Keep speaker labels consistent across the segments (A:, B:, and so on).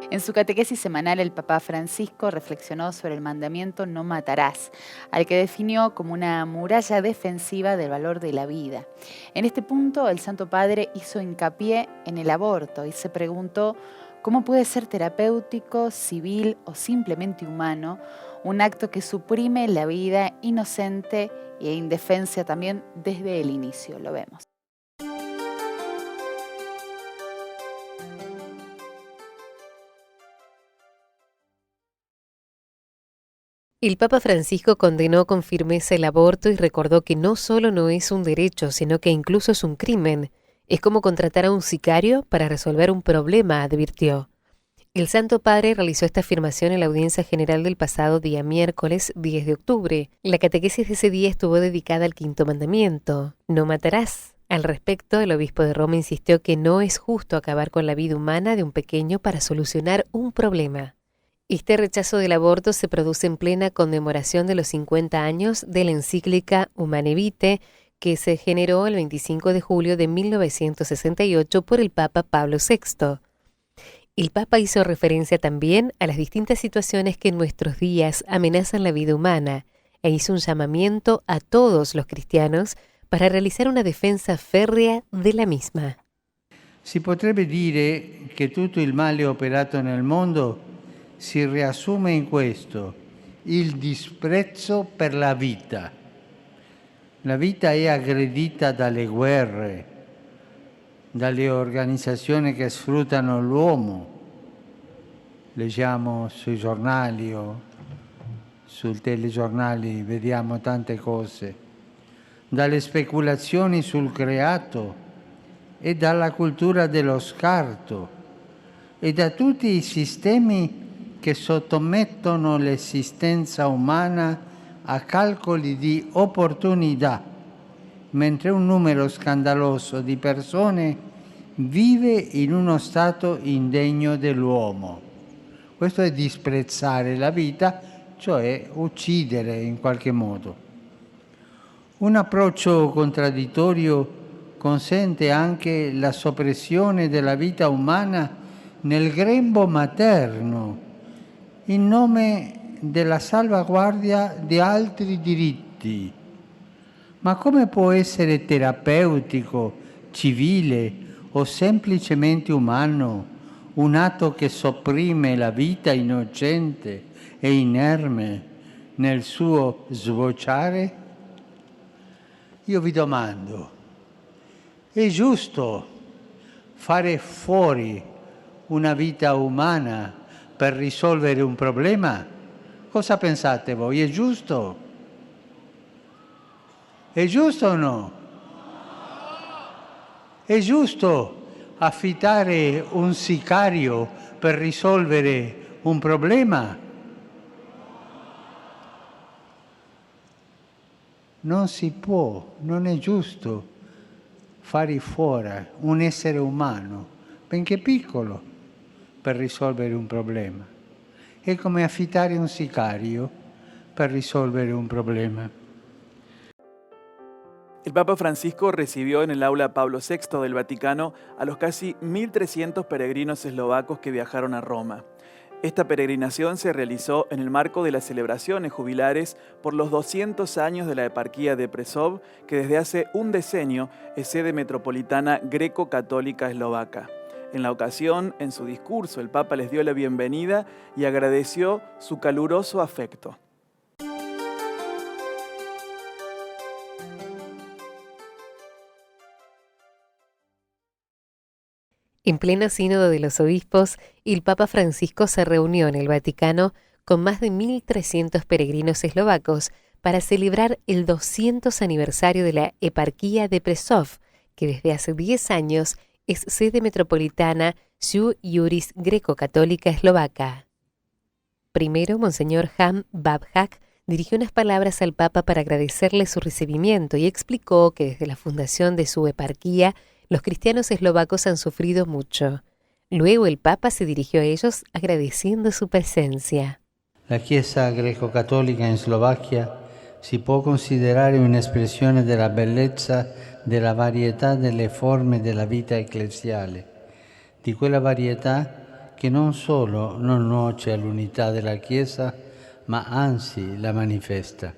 A: En su catequesis semanal, el Papa Francisco reflexionó sobre el mandamiento "no matarás", al que definió como una muralla defensiva del valor de la vida. En este punto, el Santo Padre hizo hincapié en el aborto y se preguntó cómo puede ser terapéutico, civil o simplemente humano un acto que suprime la vida inocente e indefensa también desde el inicio. Lo vemos.
B: El Papa Francisco condenó con firmeza el aborto y recordó que no solo no es un derecho, sino que incluso es un crimen. Es como contratar a un sicario para resolver un problema, advirtió. El Santo Padre realizó esta afirmación en la audiencia general del pasado día miércoles 10 de octubre. La catequesis de ese día estuvo dedicada al quinto mandamiento: no matarás. Al respecto, el obispo de Roma insistió que no es justo acabar con la vida humana de un pequeño para solucionar un problema. Este rechazo del aborto se produce en plena conmemoración de los 50 años de la encíclica Humane Vitae, que se generó el 25 de julio de 1968 por el Papa Pablo VI. El Papa hizo referencia también a las distintas situaciones que en nuestros días amenazan la vida humana e hizo un llamamiento a todos los cristianos para realizar una defensa férrea de la misma.
C: Si potrebbe dire che tutto il male operato nel mondo si riassume in questo: il disprezzo per la vita. La vita è aggredita dalle guerre, dalle organizzazioni che sfruttano l'uomo. Leggiamo sui giornali o sui telegiornali, vediamo tante cose, dalle speculazioni sul creato e dalla cultura dello scarto e da tutti i sistemi che sottomettono l'esistenza umana a calcoli di opportunità, mentre un numero scandaloso di persone vive in uno stato indegno dell'uomo. Questo è disprezzare la vita, cioè uccidere in qualche modo. Un approccio contraddittorio consente anche la soppressione della vita umana nel grembo materno, in nome della salvaguardia di altri diritti. Ma come può essere terapeutico, civile o semplicemente umano un atto che sopprime la vita innocente e inerme nel suo sbocciare? Io vi domando, è giusto fare fuori una vita umana per risolvere un problema? Cosa pensate voi? È giusto? È giusto o no? È giusto affittare un sicario per risolvere un problema? Non si può, non è giusto fare fuori un essere umano, benché piccolo, per risolvere un problema. È come affittare un sicario per risolvere un problema.
D: El Papa Francisco recibió en el aula Pablo VI del Vaticano a los casi 1.300 peregrinos eslovacos que viajaron a Roma. Esta peregrinación se realizó en el marco de las celebraciones jubilares por los 200 años de la eparquía de Prešov, que desde hace un decenio es sede metropolitana greco-católica eslovaca. En la ocasión, en su discurso, el Papa les dio la bienvenida y agradeció su caluroso afecto.
B: En pleno sínodo de los obispos, el Papa Francisco se reunió en el Vaticano con más de 1.300 peregrinos eslovacos para celebrar el 200 aniversario de la eparquía de Prešov, que desde hace 10 años es sede metropolitana Sui Juris Greco-Católica Eslovaca. Primero, Monseñor Jan Babjak dirigió unas palabras al Papa para agradecerle su recibimiento y explicó que desde la fundación de su eparquía, los cristianos eslovacos han sufrido mucho. Luego el Papa se dirigió a ellos agradeciendo su presencia.
C: La Chiesa greco-cattolica in Slovacchia si può considerare un'espressione della bellezza della varietà delle forme della vita ecclesiale, di quella varietà che non solo non nuoce all'unità della Chiesa, ma anzi la manifesta.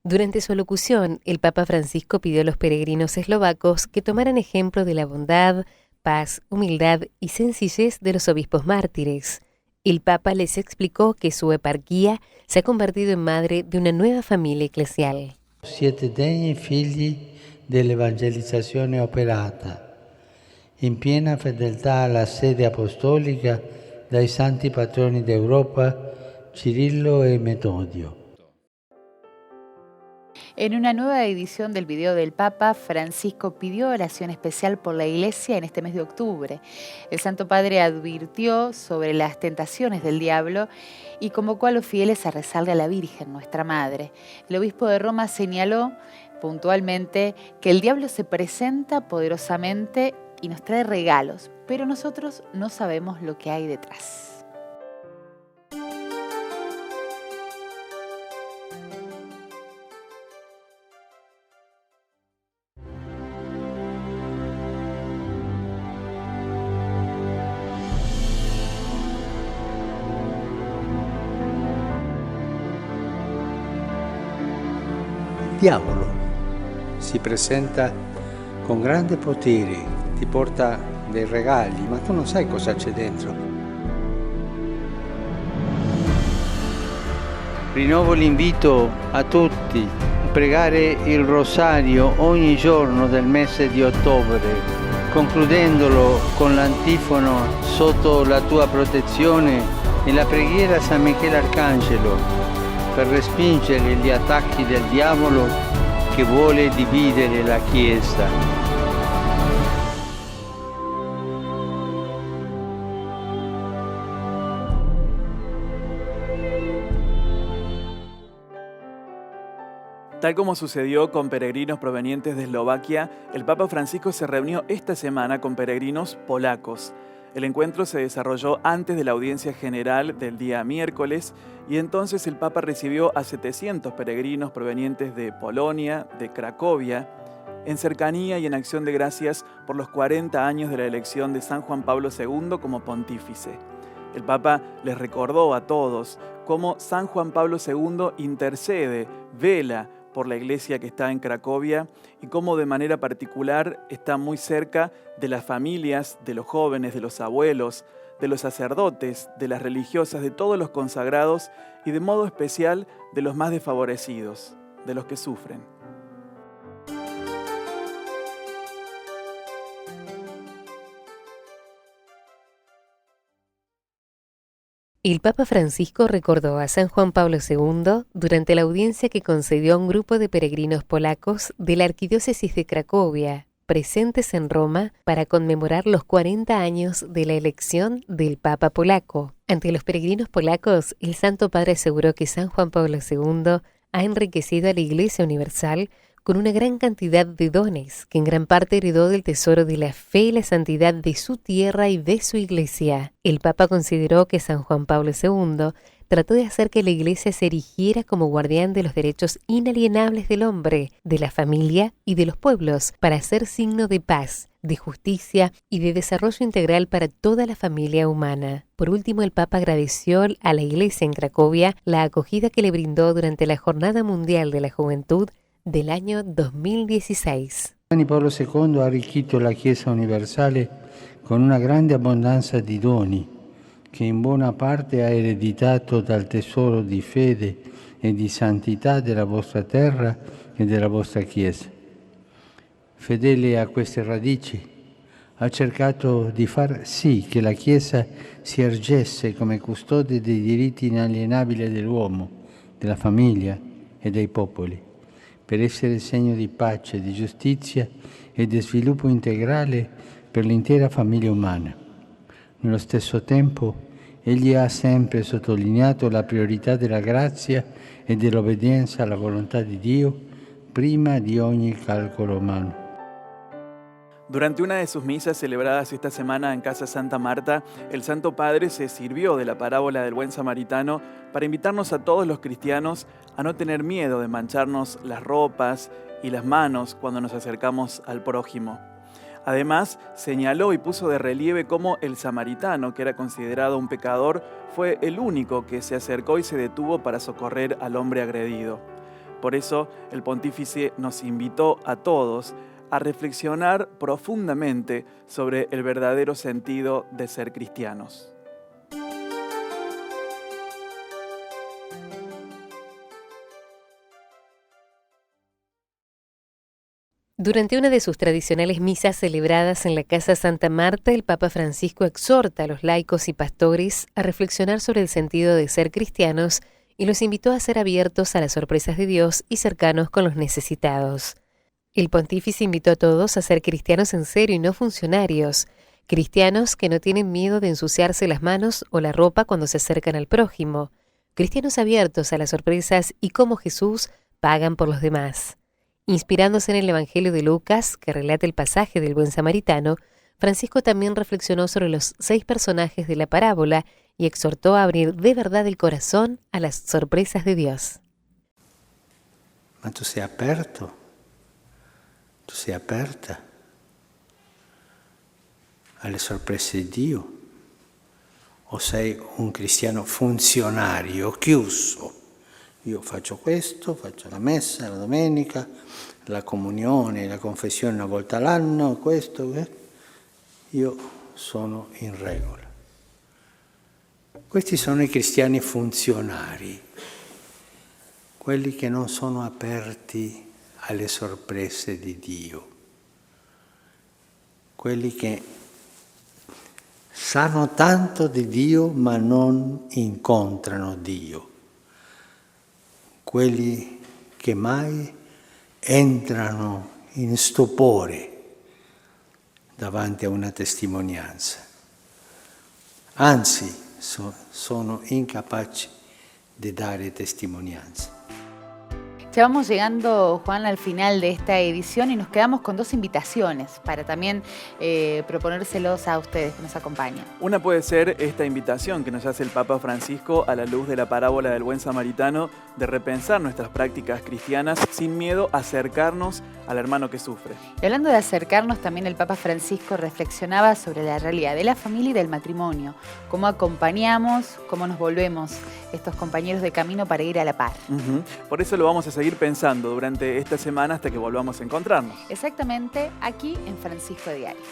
B: Durante su alocución, el Papa Francisco pidió a los peregrinos eslovacos que tomaran ejemplo de la bondad, paz, humildad y sencillez de los obispos mártires. El Papa les explicó que su eparquía se ha convertido en madre de una nueva familia eclesial.
C: Siete degni figli dell'evangelizzazione operata, in piena fedeltà alla sede apostolica dai santi patroni d'Europa, Cirillo e Metodio.
A: En una nueva edición del video del Papa, Francisco pidió oración especial por la Iglesia en este mes de octubre. El Santo Padre advirtió sobre las tentaciones del diablo y convocó a los fieles a rezarle a la Virgen, nuestra Madre. El obispo de Roma señaló puntualmente que el diablo se presenta poderosamente y nos trae regalos, pero nosotros no sabemos lo que hay detrás.
C: Diavolo si presenta con grande potere, ti porta dei regali, ma tu non sai cosa c'è dentro. Rinnovo l'invito a tutti a pregare il rosario ogni giorno del mese di ottobre, concludendolo con l'antifono "Sotto la tua protezione" e la preghiera a San Michele Arcangelo, per respingere gli attacchi del diavolo che vuole dividere la Chiesa.
D: Tal como sucedió con peregrinos provenientes de Eslovaquia, el Papa Francisco se reunió esta semana con peregrinos polacos. El encuentro se desarrolló antes de la audiencia general del día miércoles y entonces el Papa recibió a 700 peregrinos provenientes de Polonia, de Cracovia, en cercanía y en acción de gracias por los 40 años de la elección de San Juan Pablo II como pontífice. El Papa les recordó a todos cómo San Juan Pablo II intercede, vela por la iglesia que está en Cracovia y cómo de manera particular está muy cerca de las familias, de los jóvenes, de los abuelos, de los sacerdotes, de las religiosas, de todos los consagrados y de modo especial de los más desfavorecidos, de los que sufren.
B: El Papa Francisco recordó a San Juan Pablo II durante la audiencia que concedió a un grupo de peregrinos polacos de la Arquidiócesis de Cracovia, presentes en Roma para conmemorar los 40 años de la elección del Papa polaco. Ante los peregrinos polacos, el Santo Padre aseguró que San Juan Pablo II ha enriquecido a la Iglesia Universal con una gran cantidad de dones que en gran parte heredó del tesoro de la fe y la santidad de su tierra y de su Iglesia. El Papa consideró que San Juan Pablo II trató de hacer que la Iglesia se erigiera como guardián de los derechos inalienables del hombre, de la familia y de los pueblos, para ser signo de paz, de justicia y de desarrollo integral para toda la familia humana. Por último, el Papa agradeció a la Iglesia en Cracovia la acogida que le brindó durante la Jornada Mundial de la Juventud del año 2016.
C: Giovanni Paolo II ha arricchito la Chiesa universale con una grande abbondanza di doni che in buona parte ha ereditato dal tesoro di fede e di santità della vostra terra e della vostra Chiesa. Fedele a queste radici, ha cercato di far sì che la Chiesa si ergesse come custode dei diritti inalienabili dell'uomo, della famiglia e dei popoli, per essere segno di pace, di giustizia e di sviluppo integrale per l'intera famiglia umana. Nello stesso tempo, egli ha sempre sottolineato la priorità della grazia e dell'obbedienza alla volontà di Dio prima di ogni calcolo umano.
D: Durante una de sus misas celebradas esta semana en Casa Santa Marta, el Santo Padre se sirvió de la parábola del buen samaritano para invitarnos a todos los cristianos a no tener miedo de mancharnos las ropas y las manos cuando nos acercamos al prójimo. Además, señaló y puso de relieve cómo el samaritano, que era considerado un pecador, fue el único que se acercó y se detuvo para socorrer al hombre agredido. Por eso, el pontífice nos invitó a todos a reflexionar profundamente sobre el verdadero sentido de ser cristianos.
B: Durante una de sus tradicionales misas celebradas en la Casa Santa Marta, el Papa Francisco exhorta a los laicos y pastores a reflexionar sobre el sentido de ser cristianos y los invitó a ser abiertos a las sorpresas de Dios y cercanos con los necesitados. El pontífice invitó a todos a ser cristianos en serio y no funcionarios, cristianos que no tienen miedo de ensuciarse las manos o la ropa cuando se acercan al prójimo, cristianos abiertos a las sorpresas y como Jesús pagan por los demás. Inspirándose en el Evangelio de Lucas, que relata el pasaje del buen samaritano, Francisco también reflexionó sobre los 6 personajes de la parábola y exhortó a abrir de verdad el corazón a las sorpresas de Dios.
C: Ma tu sei aperto? Tu sei aperta alle sorprese di Dio? O sei un cristiano funzionario, chiuso? Io faccio questo, faccio la messa, la domenica, la comunione, la confessione una volta all'anno, questo, io sono in regola. Questi sono i cristiani funzionari, quelli che non sono aperti alle sorprese di Dio, quelli che sanno tanto di Dio ma non incontrano Dio, quelli che mai entrano in stupore davanti a una testimonianza, anzi sono incapaci di dare testimonianza.
A: Ya vamos llegando, Juan, al final de esta edición y nos quedamos con 2 invitaciones para también proponérselos a ustedes que nos acompañan.
D: Una puede ser esta invitación que nos hace el Papa Francisco a la luz de la parábola del buen samaritano de repensar nuestras prácticas cristianas sin miedo a acercarnos al hermano que sufre.
A: Y hablando de acercarnos, también el Papa Francisco reflexionaba sobre la realidad de la familia y del matrimonio, cómo acompañamos, cómo nos volvemos estos compañeros de camino para ir a la par.
D: Por eso lo vamos a seguir pensando durante esta semana hasta que volvamos a encontrarnos.
A: Exactamente aquí en Francisco Diario.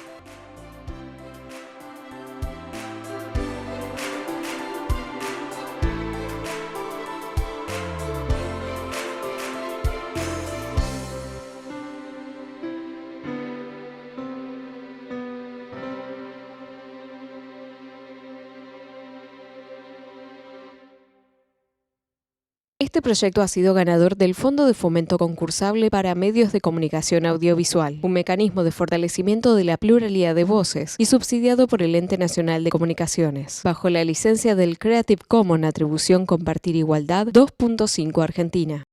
E: Este proyecto ha sido ganador del Fondo de Fomento Concursable para Medios de Comunicación Audiovisual, un mecanismo de fortalecimiento de la pluralidad de voces y subsidiado por el Ente Nacional de Comunicaciones, bajo la licencia del Creative Commons Atribución Compartir Igualdad 2.5 Argentina.